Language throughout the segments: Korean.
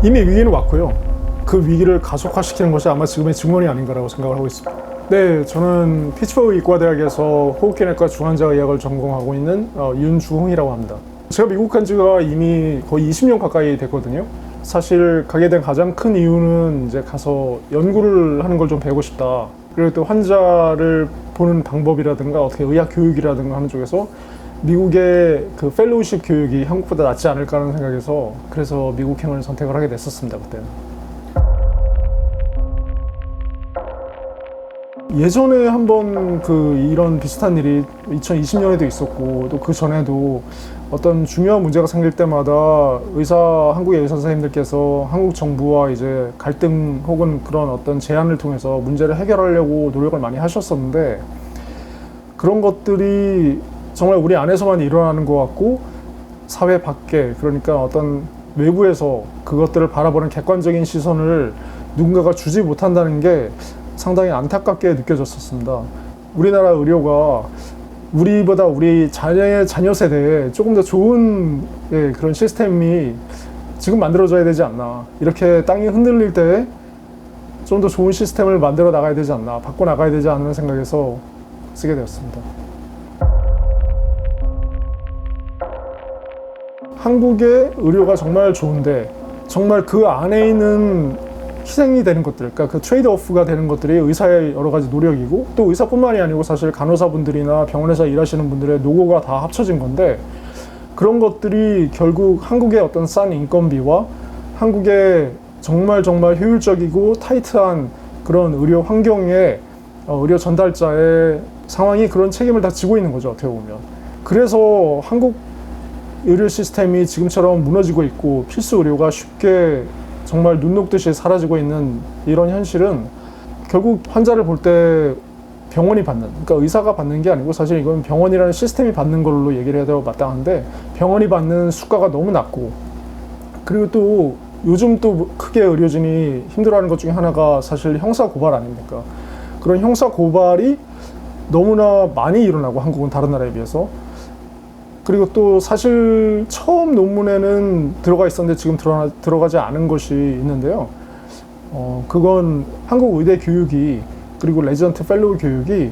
이미 위기는 왔고요. 그 위기를 가속화시키는 것이 아마 지금의 증언이 아닌가라고 생각을 하고 있습니다. 네, 저는 피츠버그 의과대학에서 호흡기내과 중환자의학을 전공하고 있는 윤주홍이라고 합니다. 제가 미국 간 지가 이미 거의 20년 가까이 됐거든요. 사실 가게 된 가장 큰 이유는 이제 가서 연구를 하는 걸 좀 배우고 싶다. 그리고 또 환자를 보는 방법이라든가 어떻게 의학 교육이라든가 하는 쪽에서 미국의 그 펠로우십 교육이 한국보다 낫지 않을까 하는 생각에서 그래서 미국행을 선택을 하게 됐었습니다, 그때는. 예전에 한번 이런 비슷한 일이 2020년에도 있었고 또 그 전에도 어떤 중요한 문제가 생길 때마다 한국의 의사 선생님들께서 한국 정부와 이제 갈등 혹은 그런 어떤 제안을 통해서 문제를 해결하려고 노력을 많이 하셨었는데 그런 것들이 정말 우리 안에서만 일어나는 것 같고 사회 밖에 그러니까 어떤 외부에서 그것들을 바라보는 객관적인 시선을 누군가가 주지 못한다는 게 상당히 안타깝게 느껴졌었습니다. 우리나라 의료가 우리보다 우리 자녀 세대에 조금 더 좋은 그런 시스템이 지금 만들어져야 되지 않나. 이렇게 땅이 흔들릴 때 좀 더 좋은 시스템을 만들어 나가야 되지 않나. 바꿔 나가야 되지 않나 생각해서 쓰게 되었습니다. 한국의 의료가 정말 좋은데 정말 그 안에 있는 희생이 되는 것들, 그러니까 그 트레이드 오프가 되는 것들이 의사의 여러 가지 노력이고 또 의사뿐만이 아니고 사실 간호사분들이나 병원에서 일하시는 분들의 노고가 다 합쳐진 건데 그런 것들이 결국 한국의 어떤 싼 인건비와 한국의 정말 효율적이고 타이트한 그런 의료 환경에 의료 전달자의 상황이 그런 책임을 다 지고 있는 거죠, 어떻게 보면. 그래서 한국 의료 시스템이 지금처럼 무너지고 있고 필수 의료가 쉽게 정말 눈 녹듯이 사라지고 있는 이런 현실은 결국 환자를 볼 때 병원이 받는, 그러니까 의사가 받는 게 아니고 사실 이건 병원이라는 시스템이 받는 걸로 얘기를 해야 되고 마땅한데 병원이 받는 수가가 너무 낮고 그리고 또 요즘 또 크게 의료진이 힘들어하는 것 중에 하나가 사실 형사 고발 아닙니까? 그런 형사 고발이 너무나 많이 일어나고 한국은 다른 나라에 비해서 그리고 또 사실 처음 논문에는 들어가 있었는데 지금 들어가지 않은 것이 있는데요. 그건 한국 의대 교육이 그리고 레지던트 펠로우 교육이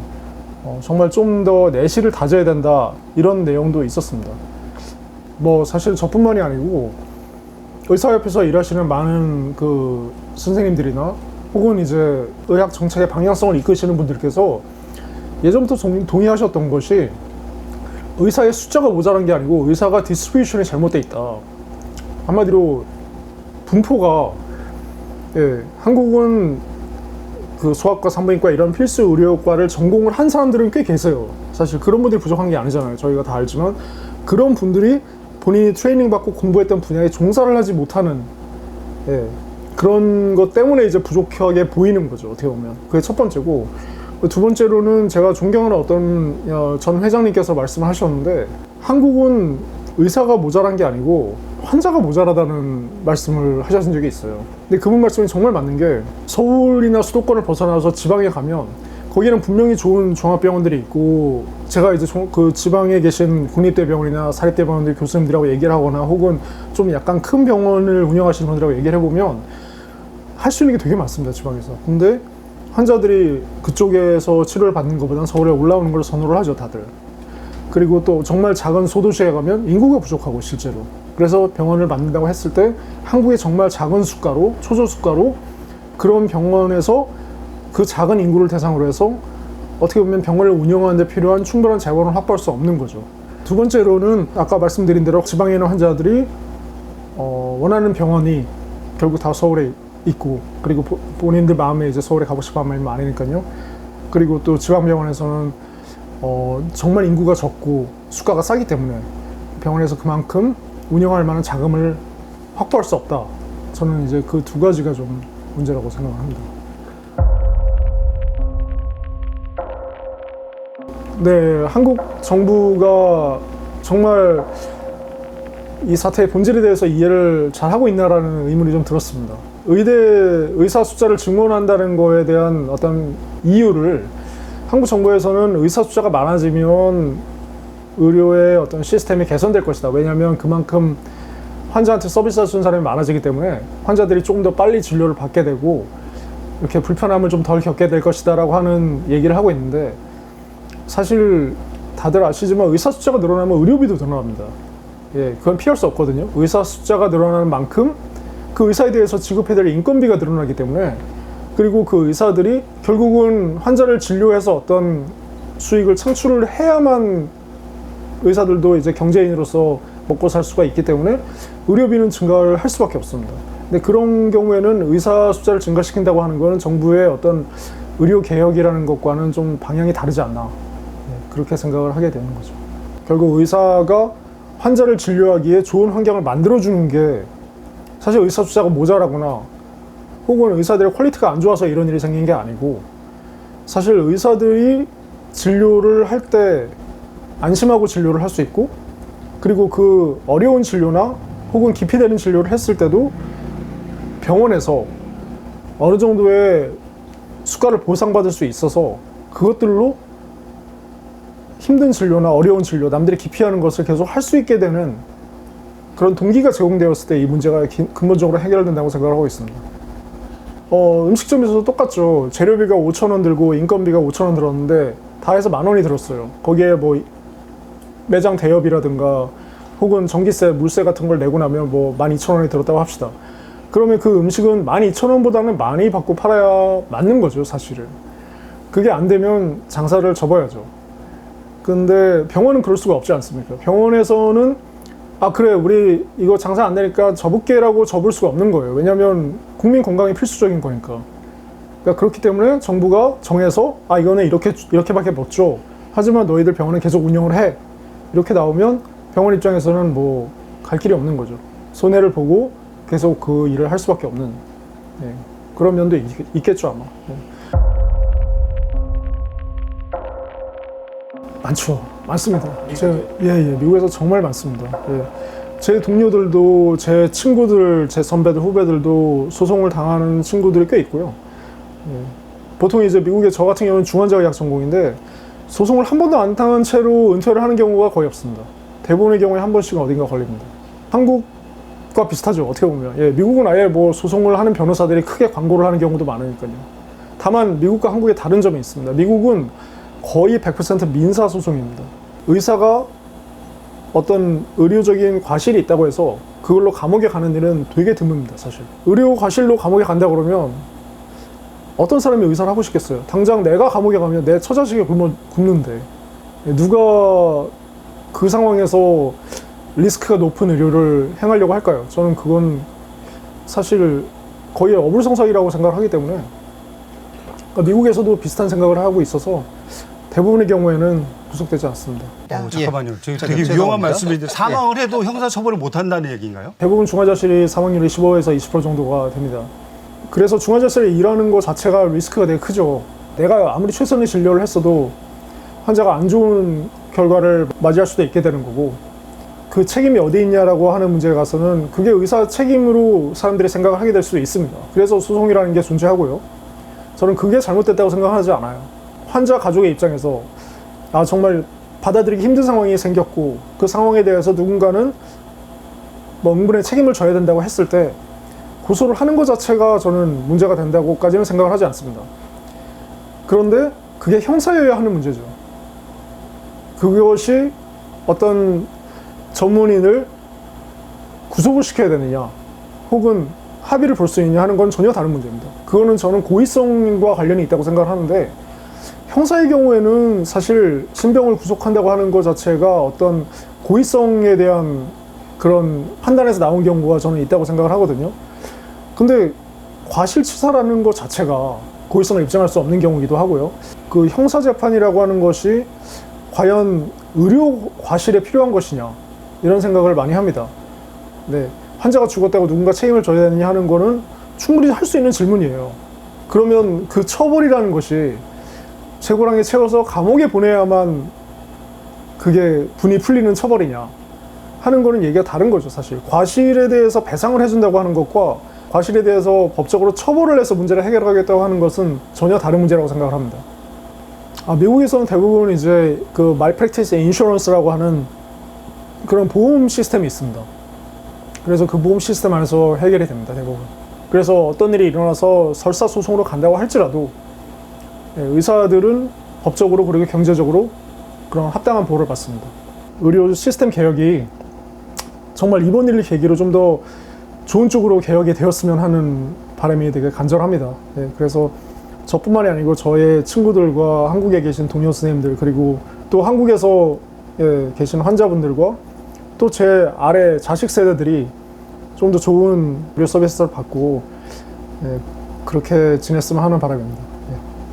정말 좀 더 내실을 다져야 된다 이런 내용도 있었습니다. 뭐 사실 저뿐만이 아니고 의사협회에서 일하시는 많은 그 선생님들이나 혹은 이제 의학 정책의 방향성을 이끄시는 분들께서 예전부터 동의하셨던 것이 의사의 숫자가 모자란 게 아니고 의사가 디스트리뷰션이 잘못돼 있다. 한마디로 분포가 한국은 그 소아과, 산부인과 이런 필수 의료과를 전공을 한 사람들은 꽤 계세요. 사실 그런 분들이 부족한 게 아니잖아요. 저희가 다 알지만 그런 분들이 본인이 트레이닝 받고 공부했던 분야에 종사를 하지 못하는 그런 것 때문에 이제 부족하게 보이는 거죠. 어떻게 보면 그게 첫 번째고. 두 번째로는 제가 존경하는 어떤 전 회장님께서 말씀을 하셨는데 한국은 의사가 모자란 게 아니고 환자가 모자라다는 말씀을 하신 적이 있어요. 근데 그분 말씀이 정말 맞는 게 서울이나 수도권을 벗어나서 지방에 가면 거기는 분명히 좋은 종합병원들이 있고 제가 이제 그 지방에 계신 국립대병원이나 사립대병원들 교수님들하고 얘기를 하거나 혹은 좀 약간 큰 병원을 운영하시는 분들하고 얘기를 해보면 할 수 있는 게 되게 많습니다, 지방에서. 근데 환자들이 그쪽에서 치료를 받는 것보다는 서울에 올라오는 걸 선호를 하죠, 다들. 그리고 또 정말 작은 소도시에 가면 인구가 부족하고 실제로. 그래서 병원을 만든다고 했을 때 한국의 정말 작은 수가로, 초저수가로 그런 병원에서 그 작은 인구를 대상으로 해서 어떻게 보면 병원을 운영하는 데 필요한 충분한 재원을 확보할 수 없는 거죠. 두 번째로는 아까 말씀드린 대로 지방에 있는 환자들이 원하는 병원이 결국 다 서울에 있고 그리고 본인들 마음에 이제 서울에 가고 싶은 마음이 많으니까요. 그리고 또 지방병원에서는 정말 인구가 적고 수가가 싸기 때문에 병원에서 그만큼 운영할 만한 자금을 확보할 수 없다. 저는 이제 그 두 가지가 좀 문제라고 생각합니다. 네, 한국 정부가 정말 이 사태의 본질에 대해서 이해를 잘 하고 있나라는 의문이 좀 들었습니다. 의사 숫자를 증원한다는 거에 대한 어떤 이유를 한국 정부에서는 의사 숫자가 많아지면 의료의 어떤 시스템이 개선될 것이다. 왜냐하면 그만큼 환자한테 서비스를 주는 사람이 많아지기 때문에 환자들이 조금 더 빨리 진료를 받게 되고 이렇게 불편함을 좀 덜 겪게 될 것이다 라고 하는 얘기를 하고 있는데, 사실 다들 아시지만 의사 숫자가 늘어나면 의료비도 늘어납니다. 예, 그건 피할 수 없거든요. 의사 숫자가 늘어나는 만큼 그 의사에 대해서 지급해야 될 인건비가 늘어나기 때문에, 그리고 그 의사들이 결국은 환자를 진료해서 어떤 수익을 창출을 해야만 의사들도 이제 경제인으로서 먹고 살 수가 있기 때문에 의료비는 증가를 할 수밖에 없습니다. 근데 그런 경우에는 의사 숫자를 증가시킨다고 하는 것은 정부의 어떤 의료 개혁이라는 것과는 좀 방향이 다르지 않나, 그렇게 생각을 하게 되는 거죠. 결국 의사가 환자를 진료하기에 좋은 환경을 만들어주는 게, 사실 의사 숫자가 모자라거나 혹은 의사들의 퀄리티가 안 좋아서 이런 일이 생긴 게 아니고, 사실 의사들이 진료를 할 때 안심하고 진료를 할 수 있고, 그리고 그 어려운 진료나 혹은 깊이 되는 진료를 했을 때도 병원에서 어느 정도의 수가를 보상받을 수 있어서 그것들로 힘든 진료나 어려운 진료, 남들이 기피하는 것을 계속 할 수 있게 되는 그런 동기가 제공되었을 때 이 문제가 근본적으로 해결된다고 생각을 하고 있습니다. 음식점에서도 똑같죠. 재료비가 5,000원 들고 인건비가 5,000원 들었는데 다 해서 10,000원이 들었어요. 거기에 뭐 매장 대여비라든가 혹은 전기세, 물세 같은 걸 내고 나면 뭐 12,000원이 들었다고 합시다. 그러면 그 음식은 12,000원보다는 많이 받고 팔아야 맞는 거죠, 사실은. 그게 안 되면 장사를 접어야죠. 근데 병원은 그럴 수가 없지 않습니까? 병원에서는 그래, 우리 이거 장사 안 되니까 접을게라고 접을 수가 없는 거예요. 왜냐하면 국민 건강이 필수적인 거니까. 그러니까 그렇기 때문에 정부가 정해서 이거는 이렇게밖에 못 줘. 하지만 너희들 병원은 계속 운영을 해. 이렇게 나오면 병원 입장에서는 뭐 갈 길이 없는 거죠. 손해를 보고 계속 그 일을 할 수밖에 없는, 그런 면도 있겠죠, 아마. 많습니다. 미국에서 정말 많습니다. 제 동료들도, 제 친구들, 제 선배들, 후배들도 소송을 당하는 친구들이 꽤 있고요. 보통 이제 미국에 저 같은 경우는 중환자의학 전공인데 소송을 한 번도 안 당한 채로 은퇴를 하는 경우가 거의 없습니다. 대부분의 경우에 한 번씩은 어딘가 걸립니다. 한국과 비슷하죠, 어떻게 보면. 미국은 아예 뭐 소송을 하는 변호사들이 크게 광고를 하는 경우도 많으니까요. 다만 미국과 한국의 다른 점이 있습니다. 미국은 거의 100% 민사소송입니다. 의사가 어떤 의료적인 과실이 있다고 해서 그걸로 감옥에 가는 일은 되게 드뭅니다, 사실. 의료 과실로 감옥에 간다 그러면 어떤 사람이 의사를 하고 싶겠어요? 당장 내가 감옥에 가면 내 처자식이 굶는데 누가 그 상황에서 리스크가 높은 의료를 행하려고 할까요? 저는 그건 사실 거의 어불성설이라고 생각을 하기 때문에, 미국에서도 비슷한 생각을 하고 있어서 대부분의 경우에는 구속되지 않습니다. 잠깐만요. 되게 위험한 말씀인데 사망을 해도 형사처벌을 못한다는 얘기인가요? 대부분 중환자실이 사망률이 15에서 20% 정도가 됩니다. 그래서 중환자실에 일하는 것 자체가 리스크가 되게 크죠. 내가 아무리 최선의 진료를 했어도 환자가 안 좋은 결과를 맞이할 수도 있게 되는 거고, 그 책임이 어디 있냐라고 하는 문제에 가서는 그게 의사 책임으로 사람들이 생각을 하게 될 수도 있습니다. 그래서 소송이라는 게 존재하고요. 저는 그게 잘못됐다고 생각하지 않아요. 환자 가족의 입장에서 정말 받아들이기 힘든 상황이 생겼고 그 상황에 대해서 누군가는 뭐 응분의 책임을 져야 된다고 했을 때 고소를 하는 것 자체가 저는 문제가 된다고까지는 생각을 하지 않습니다. 그런데 그게 형사여야 하는 문제죠. 그것이 어떤 전문인을 구속을 시켜야 되느냐 혹은 합의를 볼 수 있느냐 하는 건 전혀 다른 문제입니다. 그거는 저는 고의성과 관련이 있다고 생각을 하는데, 형사의 경우에는 사실 신병을 구속한다고 하는 것 자체가 어떤 고의성에 대한 그런 판단에서 나온 경우가 저는 있다고 생각을 하거든요. 근데 과실치사라는 것 자체가 고의성을 입증할 수 없는 경우이기도 하고요. 그 형사재판이라고 하는 것이 과연 의료 과실에 필요한 것이냐, 이런 생각을 많이 합니다. 환자가 죽었다고 누군가 책임을 져야 되느냐 하는 거는 충분히 할 수 있는 질문이에요. 그러면 그 처벌이라는 것이 채고랑에 채워서 감옥에 보내야만 그게 분이 풀리는 처벌이냐 하는 거는 얘기가 다른 거죠, 사실. 과실에 대해서 배상을 해준다고 하는 것과 과실에 대해서 법적으로 처벌을 해서 문제를 해결하겠다고 하는 것은 전혀 다른 문제라고 생각을 합니다. 미국에서는 대부분 이제 그 말프랙티스 인슈런스라고 하는 그런 보험 시스템이 있습니다. 그래서 그 보험 시스템 안에서 해결이 됩니다, 대부분. 그래서 어떤 일이 일어나서 설사소송으로 간다고 할지라도 의사들은 법적으로 그리고 경제적으로 그런 합당한 보호를 받습니다. 의료 시스템 개혁이 정말 이번 일을 계기로 좀 더 좋은 쪽으로 개혁이 되었으면 하는 바람이 되게 간절합니다. 그래서 저뿐만이 아니고 저의 친구들과 한국에 계신 동료 선생님들, 그리고 또 한국에서 계신 환자분들과 또 제 아래 자식 세대들이 좀 더 좋은 의료 서비스를 받고 그렇게 지냈으면 하는 바람입니다.